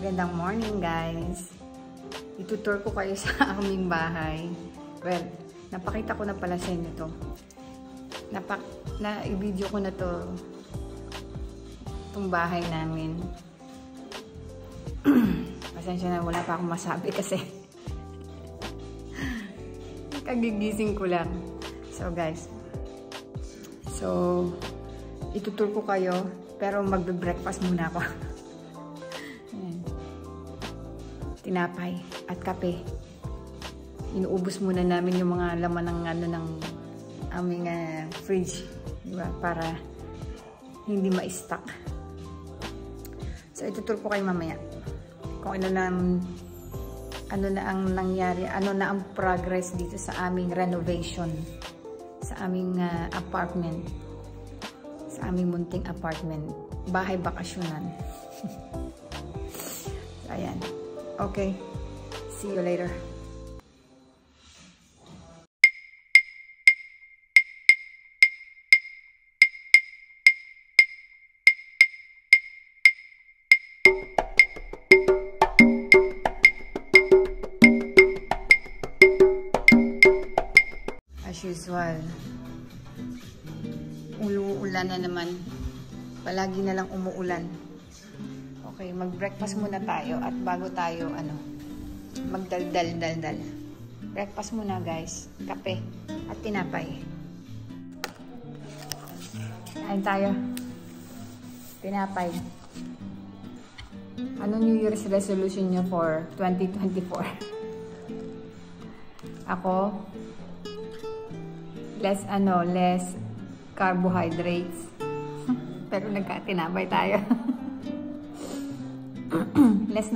Magandang morning guys. Itutur ko kayo sa aming bahay. Well, napakita ko na pala sa inyo to. I-video ko na to. Itong bahay namin. Pasensya na, wala pa akong masabi kasi kagigising ko lang. So guys, itutur ko kayo pero magbe-breakfast muna ako. Tinapay at kape. Inuubos muna namin yung mga laman ng aming fridge, diba? Para hindi ma-stuck. So itutur ko kayo mamaya kung ano na ang nangyari, ano na ang progress dito sa aming renovation, sa aming apartment, sa aming munting apartment, bahay bakasyonan. So ayan. Okay, see you later. As usual, umuulan na naman. Palagi na lang umuulan. Okay, mag-breakfast muna tayo at bago tayo magdaldal. Breakfast muna guys, kape at tinapay. Kain tayo. Tinapay. Ano New Year's resolution nyo for 2024? Ako, less carbohydrates. Pero nagkatinapay tayo. Less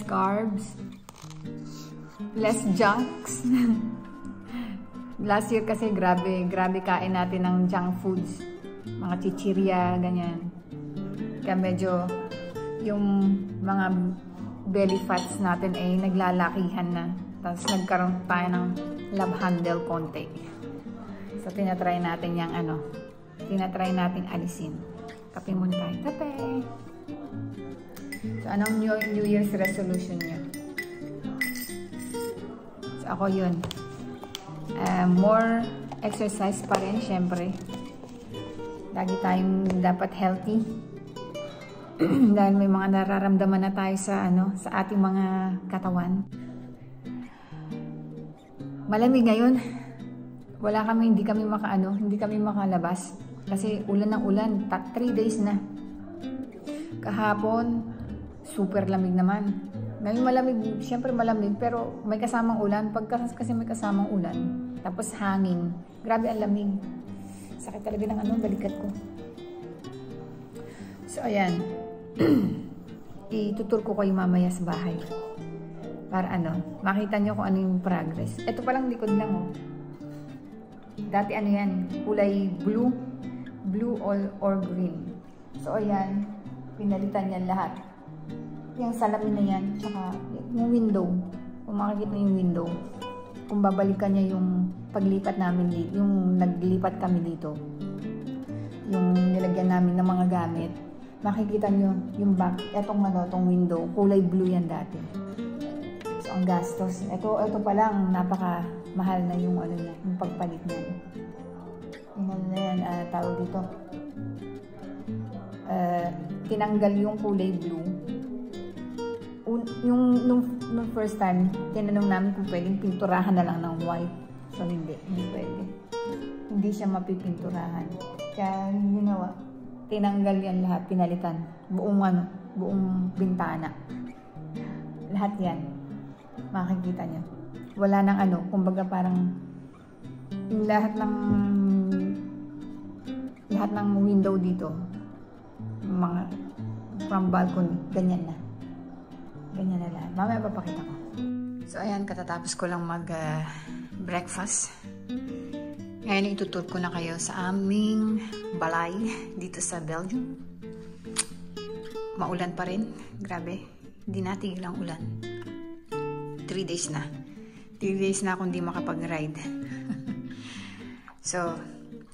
carbs, less junks. Last year kasi grabe kain natin ng junk foods, mga chichirya, ganyan. Kaya medyo yung mga belly fats natin ay naglalakihan na. Tapos nagkaroon tayo ng love handle konti. So tinatry natin yung alisin. Kape muna tayo. Kape! So, anong New Year's resolution nyo? So, ako yun. More exercise pa rin, syempre. Lagi tayong dapat healthy. Dahil may mga nararamdaman na tayo sa ating mga katawan. Malamig ngayon. Hindi kami makalabas. Kasi ulan ng ulan, 3 days na. Kahapon, super lamig naman. Ngayon malamig, syempre malamig, pero may kasamang ulan. Kasi may kasamang ulan, tapos hangin. Grabe ang lamig. Sakit talaga ng balikat ko. So ayan, itutur ko kayo mamaya sa bahay. Para makita nyo kung ano yung progress. Ito palang likod lang oh. Dati yan, kulay blue or green. So ayan, pinalitan yan lahat. Yung salamin na yan, tsaka yung window. Kung makikita yung window, kung babalikan niya yung paglipat namin dito, yung naglipat kami dito, yung nilagyan namin ng mga gamit, makikita nyo yung back, etong window, kulay blue yan dati. So ang gastos, ito pa lang, napaka mahal na yung yung pagpalit niyan. Tawag dito. Tinanggal yung kulay blue. Nung first time, tinanong namin kung pwedeng pinturahan na lang ng white. So hindi pwede. Hindi siya mapipinturahan. Kaya ginawa, tinanggal yan lahat, pinalitan. Buong bintana. Lahat yan. Makikita niyo. Wala nang kumbaga parang lahat ng window dito, mga from balcony, ganyan na lahat. Mamaya papakita ko. So ayan, katatapos ko lang breakfast. Ngayon itutur ko na kayo sa aming balay dito sa Belgium. Maulan pa rin, grabe, hindi natigil ang ulan. 3 days na. 3 days na akong di makapag-ride. So,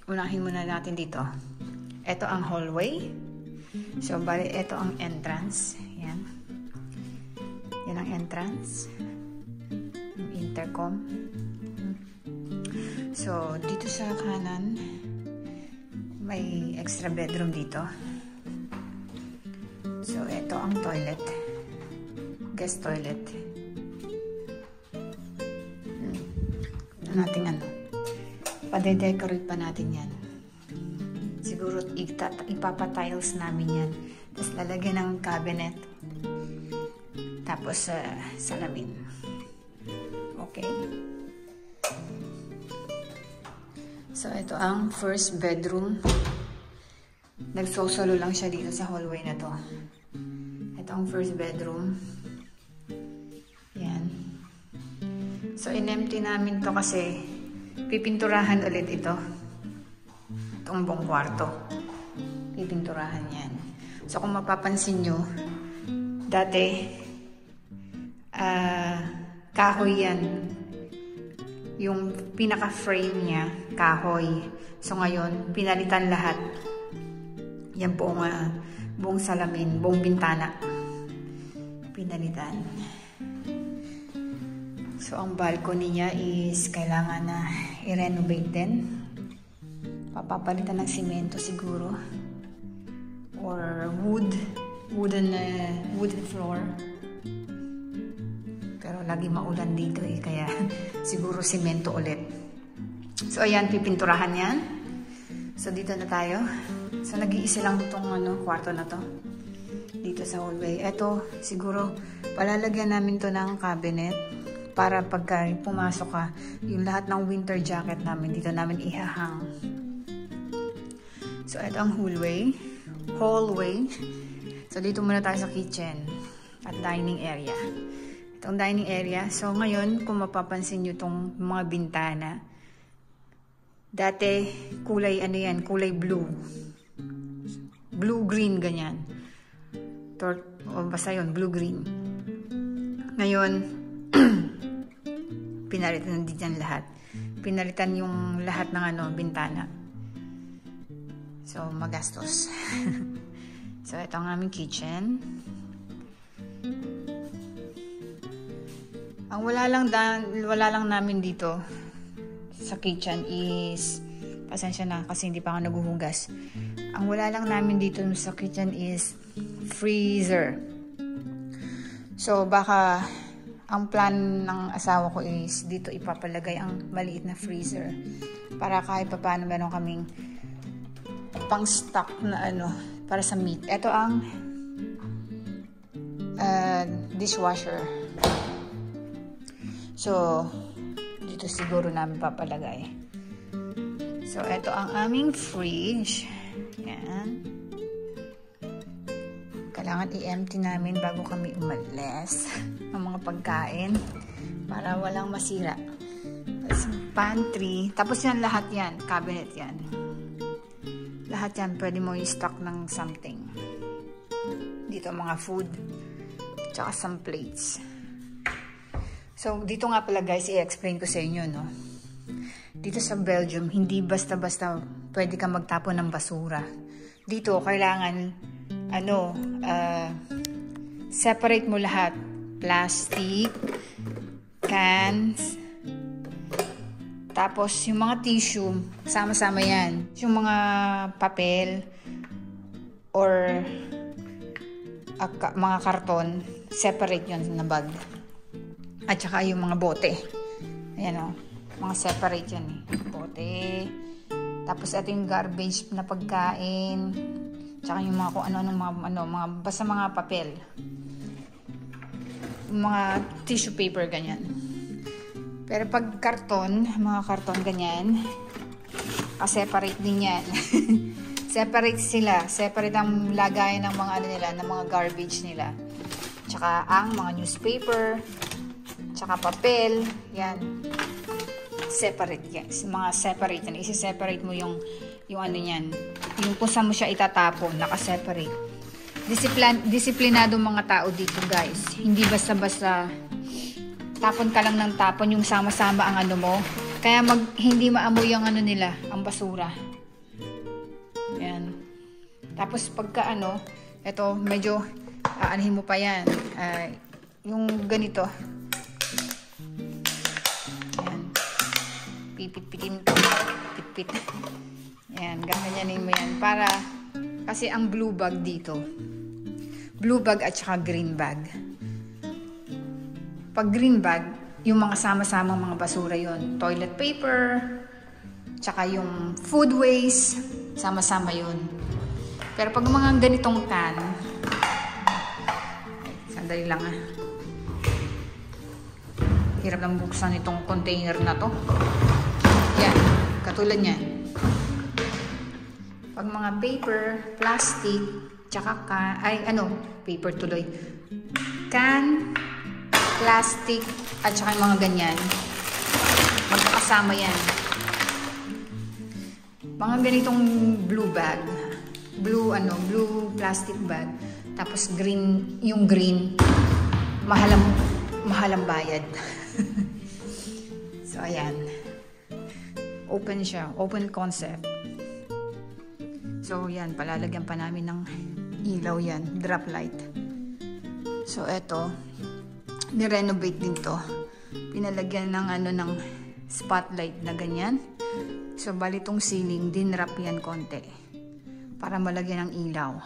unahin muna natin dito. Ito ang hallway. So, bali, ito ang entrance. Yan. Yan ang entrance. Yung intercom. So, dito sa kanan, may extra bedroom dito. So, ito ang toilet. Guest toilet. Nating ano. Pade-decorate pa natin yan. Siguro ipapa-tiles namin yan. Tapos lalagyan ng cabinet. Tapos salamin. Okay. So ito ang first bedroom. Nagsosolo lang siya dito sa hallway na to. Ito ang first bedroom. Yan. So in-empty namin to kasi pipinturahan ulit ito. Itong buong kwarto. Pipinturahan yan. So kung mapapansin nyo, dati kahoy yan. Yung pinaka-frame niya, kahoy. So ngayon, pinalitan lahat. Yan buong salamin, buong bintana. Pinalitan. So ang balcony niya is kailangan na i-renovate din. Papapalitan ng simento siguro. Or wooden floor. Pero lagi maulan dito eh, kaya siguro simento ulit. So ayan, pipinturahan yan. So dito na tayo. So nag-iisa lang itong kwarto na to. Dito sa hallway. Ito, siguro palalagyan namin to ng cabinet para pagka pumasok ka, yung lahat ng winter jacket namin dito namin ihahang. So ito ang hallway. So dito muna tayo sa kitchen at dining area. Itong dining area. So, ngayon, kung mapapansin nyo itong mga bintana, dati, kulay, kulay blue. Blue-green, ganyan. Basta yun, blue-green. Ngayon, pinalitan din dyan lahat. Pinalitan yung lahat ng bintana. So, magastos. So, ito ang aming kitchen. Ang wala lang namin dito sa kitchen is, pasensya na kasi hindi pa ako naguhugas. Ang wala lang namin dito sa kitchen is freezer. So baka ang plan ng asawa ko is dito ipapalagay ang maliit na freezer para kahit paano meron kaming pang stock na para sa meat. Ito ang dishwasher. So, dito siguro namin papalagay. So, ito ang aming fridge. Yan. Kailangan i-empty namin bago kami umalis ng mga pagkain para walang masira. Tapos, pantry. Tapos yan, lahat yan. Cabinet yan. Lahat yan, pwede mo i-stock ng something. Dito mga food. Tsaka some plates. So, dito nga pala guys, i-explain ko sa inyo, no? Dito sa Belgium, hindi basta-basta pwede ka magtapon ng basura. Dito, kailangan, separate mo lahat. Plastic, cans, tapos yung mga tissue, sama-sama yan. Yung mga papel, or mga karton, separate yun na bag. At saka yung mga bote. Ayan o. Mga separate yan eh. Bote. Tapos ito yung garbage na pagkain. Tsaka yung mga kung ano-ano, basta mga papel. Mga tissue paper, ganyan. Pero pag karton, mga karton ganyan, separate din yan. Separate sila. Separate ang lagayan ng mga nila, ng mga garbage nila. Tsaka ang mga newspaper, tsaka papel, yan. Separate yan. Mga separate yan. Isi-separate mo yung yan. Yung kung saan mo siya itatapon, naka-separate. Disiplinado mga tao dito, guys. Hindi basta-basta tapon ka lang ng tapon, yung sama-sama ang mo. Kaya hindi maamoy ang nila, ang basura. Yan. Tapos pagka ano, ito medyo aanhin mo pa yan. Yung ganito. Ayan. Pipit-pitin ko. Pit-pit. Ayan, gaganyanin mo yan. Para, kasi ang blue bag dito. Blue bag at saka green bag. Pag green bag, yung mga sama-samang mga basura yon, toilet paper, tsaka yung food waste, sama-sama yun. Pero pag mga ganitong can, sandali lang hirap lang buksan itong container na to. Yan, katulad niyan. Pag mga paper, plastic, tsaka paper tuloy. Can, plastic, at saka yung mga ganyan. Magkakasama yan. Mga ganitong blue bag. Blue plastic bag. Tapos green, yung green, mahalang bayad. So, ayan. Open siya. Open concept. So, yan. Palalagyan pa namin ng ilaw yan. Drop light. So, eto. Ni-renovate din to. Pinalagyan ng spotlight na ganyan. So, bali tong ceiling, dinrap yan konti. Para malagyan ng ilaw.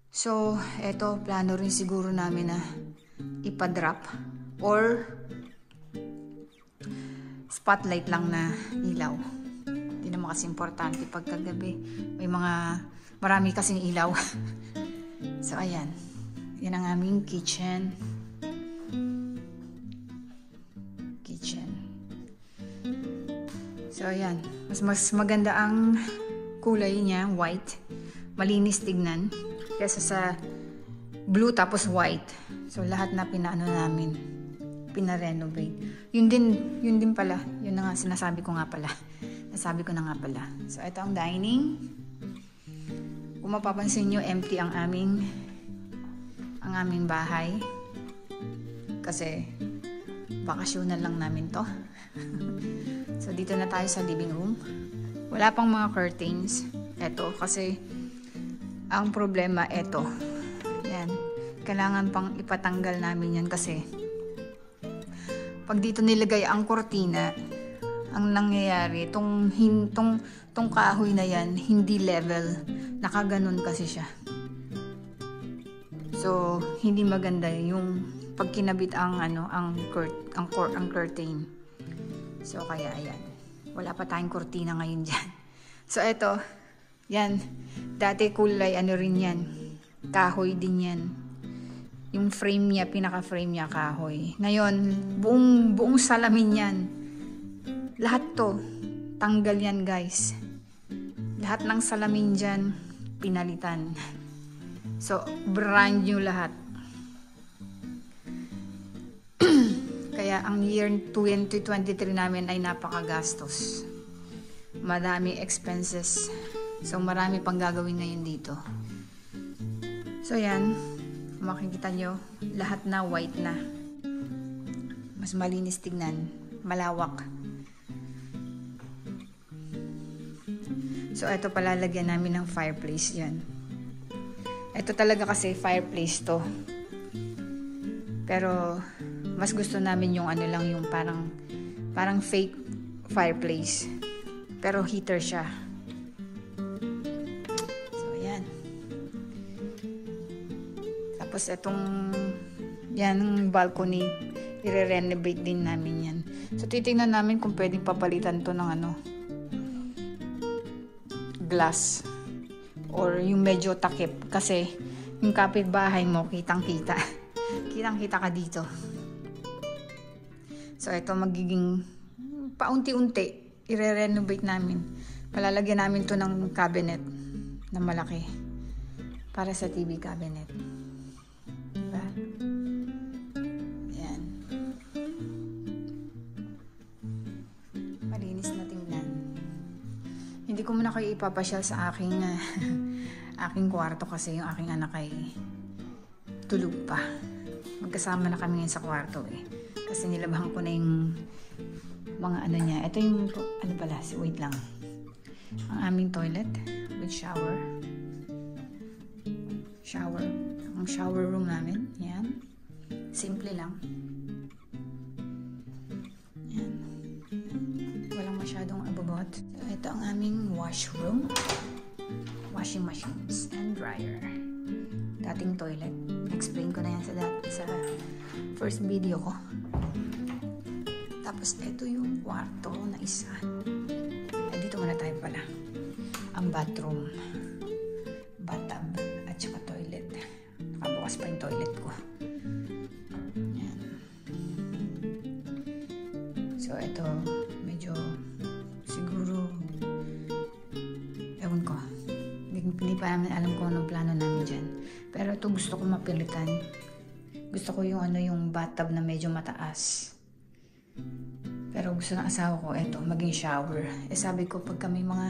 So, eto, plano rin siguro namin na ipa-drop or spotlight lang na ilaw. Hindi naman kasi importante pagkagabi. Marami kasing ilaw. So, ayan. Yan ang aming kitchen. So, ayan. Mas maganda ang kulay niya, white. Malinis tignan. Kesa sa blue tapos white. So, lahat na namin. Pina-renovate. Yun din pala. Yun na nga, sinasabi ko nga pala. Nasabi ko na nga pala. So, ito ang dining. Kung mapapansin nyo, empty ang aming bahay. Kasi, bakasyonan lang namin to. So, dito na tayo sa living room. Wala pang mga curtains. Eto, kasi ang problema, eto. Yan. Kailangan pang ipatanggal namin yan kasi pag dito nilagay ang kortina, ang nangyayari, tong kahoy na yan, hindi level. Nakaganon kasi siya. So, hindi maganda yung pag kinabit ang curtain. So, kaya ayan. Wala pa tayong kortina ngayon dyan. So, eto. Yan. Dati kulay rin yan. Kahoy din yan. Yung frame niya, pinaka-frame niya kahoy. Ngayon, buong salamin yan. Lahat to. Tanggal yan, guys. Lahat ng salamin dyan, pinalitan. So, brand new lahat. Kaya ang year 2023 namin ay napakagastos. Madami expenses. So, marami pang gagawin ngayon dito. So, yan. Makikita nyo, lahat na white na. Mas malinis tignan. Malawak. So, ito palalagyan namin ng fireplace. Yan. Ito talaga kasi fireplace to. Pero, mas gusto namin yung yung parang fake fireplace. Pero heater siya. So, ayan. Tapos, yan balcony, i-renovate din namin yan. So, titingnan namin kung pwedeng papalitan to ng glass. Or yung medyo takip. Kasi, yung kapitbahay mo, kitang-kita. Kitang-kita ka dito. So, ito magiging paunti-unti i-renovate namin. Palalagyan namin to ng cabinet na malaki para sa TV cabinet. Diba? Ayan. Malinis na tingnan. Hindi ko muna kayo ipapasyal sa aking kwarto kasi yung aking anak ay tulog pa. Magkasama na kami ngayon sa kwarto Kasi nilabahan ko na yung mga niya. Ito yung, wait lang. Ang aming toilet with shower. shower. Ang shower room namin. Yan. Simple lang. Yan. Walang masyadong ababot. So, ito ang aming washroom. Washing machines and dryer. Dating toilet. Explain ko na yan sa first video ko. Tapos, ito yung kwarto na isa. Dito muna tayo pala. Ang bathroom. Bathtub. At saka toilet. Nakabukas pa yung toilet ko. Yan. So, ito. Medyo siguro ewan ko. Hindi pa namin alam kung anong plano namin dyan. Pero ito gusto ko mapilitan. Gusto ko yung yung bathtub na medyo mataas. Pero gusto ng asawa ko, eto, maging shower. Sabi ko, pag kami mga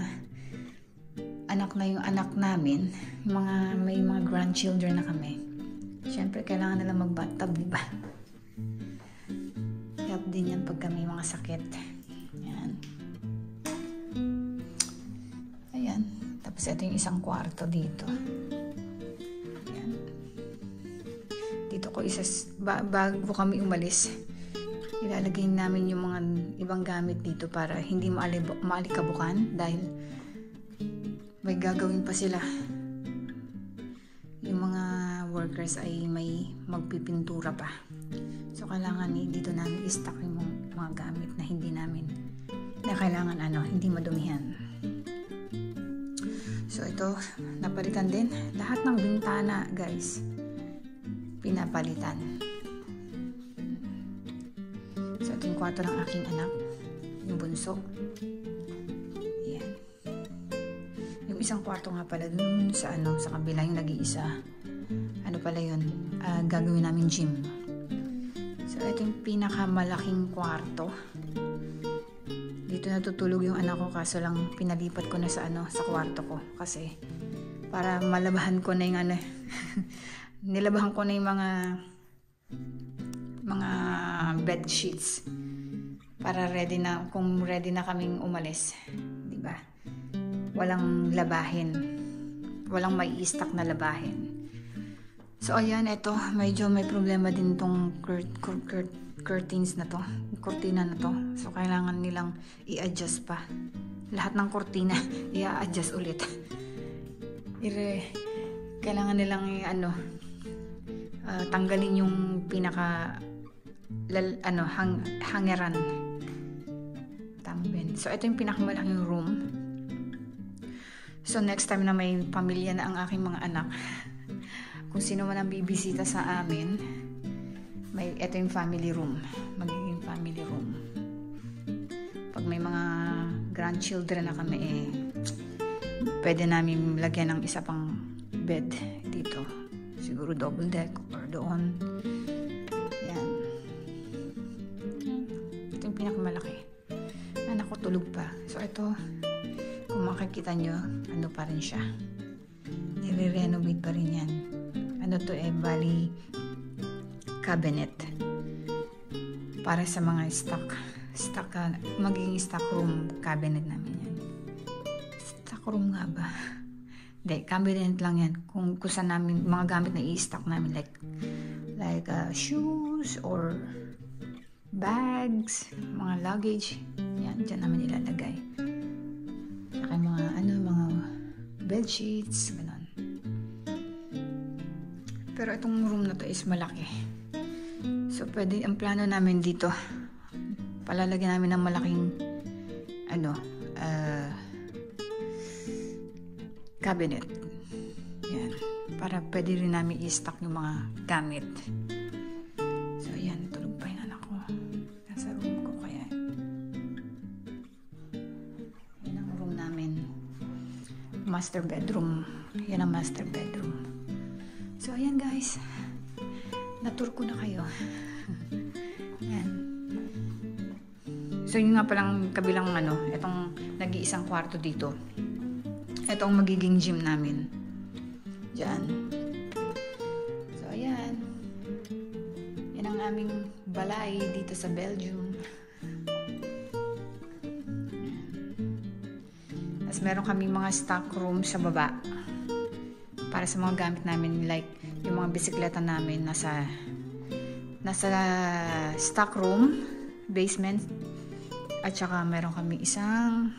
anak na yung anak namin, may mga grandchildren na kami, syempre, kailangan nila mag-bathtub, di ba? Help din yan pag kami mga sakit. Yan. Ayan. Tapos ito yung isang kwarto dito. Ayan. Dito ko bago kami umalis, ilalagay namin yung mga ibang gamit dito para hindi maalikabukan dahil may gagawin pa sila. Yung mga workers ay may magpipintura pa. So, kailangan dito namin i-stock yung mga gamit na hindi namin na kailangan hindi madumihan. So, ito, napalitan din. Lahat ng bintana, guys, pinapalitan. So, ito yung kwarto ng aking anak, yung bunso. Yan. Yung isang kwarto nga pala dun sa kabila, yung nag-iisa. Ano pala yun? Gagawin namin gym. So, ito yung pinakamalaking kwarto. Dito natutulog yung anak ko, kaso lang pinalipat ko na sa kwarto ko. Kasi, para malabahan ko na yung nilabahan ko na yung mga bed sheets para kung ready na kaming umalis, di ba? Walang labahin, walang may i-stock na labahin. So ayan, ito medyo may problema din tong curtains na to, kurtina na to. So kailangan nilang i-adjust pa lahat ng kurtina, i-adjust ulit. Kailangan nilang tanggalin yung pinaka hangeran. Tambin. So, ito yung pinakamalaking room. So, next time na may pamilya na ang aking mga anak, kung sino man ang bibisita sa amin, ito yung family room. Magiging family room. Pag may mga grandchildren na kami, pwede namin lagyan ng isa pang bed dito. Siguro double deck or doon. Yan. Ito yung pinakamalaki. Anak ko tulog pa. So ito, kung makikita nyo, pa rin siya. Nire-renovate pa rin yan. Bali cabinet. Para sa mga magiging stock room cabinet namin yan. Stock room nga ba? Hindi, cabinet lang yan. Kung saan namin, mga gamit na i-stock namin like shoes or bags, mga luggage. Yan, dyan namin ilalagay. Saka mga bed sheets, gano'n. Pero itong room na to is malaki. So, pwede, ang plano namin dito, palalagyan namin ng malaking cabinet. Yan. Para pwede rin namin i-stock yung mga gamit. So, yan. Tulog pa yung anak ko. Nasa room ko kaya. Yan ang room namin. Master bedroom. Yan ang master bedroom. So, ayan guys. Natur ko na kayo. Yan. So, yun nga palang kabilang itong nag-iisang kwarto dito. Ito ang magiging gym namin. Diyan. So, ayan. Yan ang aming balay dito sa Belgium. Tapos, meron kami mga stock room sa baba. para sa mga gamit namin, like yung mga bisikleta namin nasa stock room, basement, at saka meron kami isang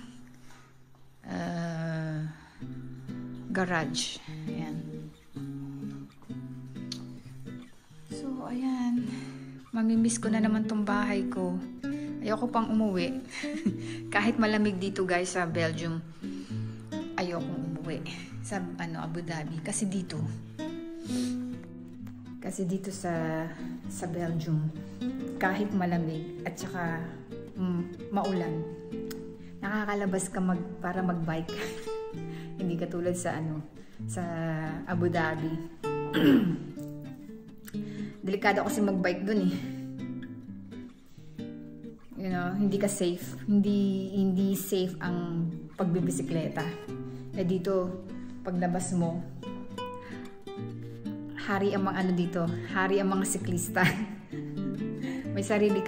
garage. Ayan. So, ayan. Mamimiss ko na naman tong bahay ko. Ayoko pang umuwi. Kahit malamig dito guys sa Belgium, ayokong umuwi sa Abu Dhabi. Kasi dito sa Belgium, kahit malamig at saka maulan, nakakalabas ka para magbike. Hindi katulad sa Abu Dhabi. Delikado kasi magbike dun eh. You know, hindi ka safe. Hindi safe ang pagbibisikleta. Eh dito, paglabas mo, hari ang mga dito, hari ang mga siklista. may sarili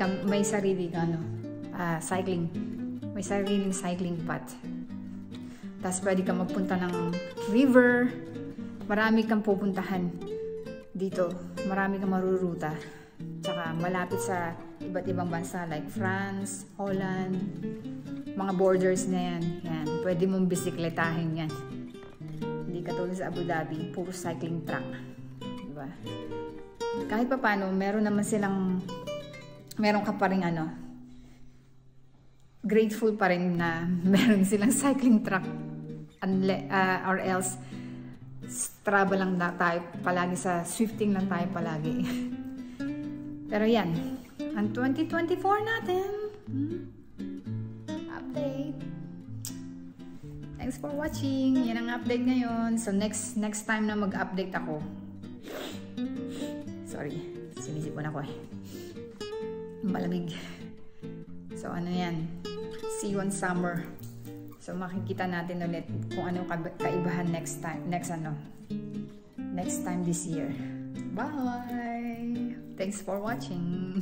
cycling. May sariling cycling path. Tapos pwede ka magpunta ng river. Marami kang pupuntahan dito. Marami kang maruruta. Tsaka malapit sa iba't ibang bansa like France, Holland, mga borders na yan. Yan. Pwede mong bisikletahin yan. Hindi katulad sa Abu Dhabi, puro cycling track. Diba? Kahit pa paano, meron ka pa rin grateful pa rin na meron silang cycling track, or else travel lang tayo palagi, sa swifting lang tayo palagi. Pero yan, ang 2024 natin. Update. Thanks for watching. Yan ang update ngayon. So next time na mag-update ako. Sorry, sinisipon ako eh. Malamig. So ano yan? See you on summer. So makikita natin ulit kung anong kaibahan next time this year. Bye! Thanks for watching.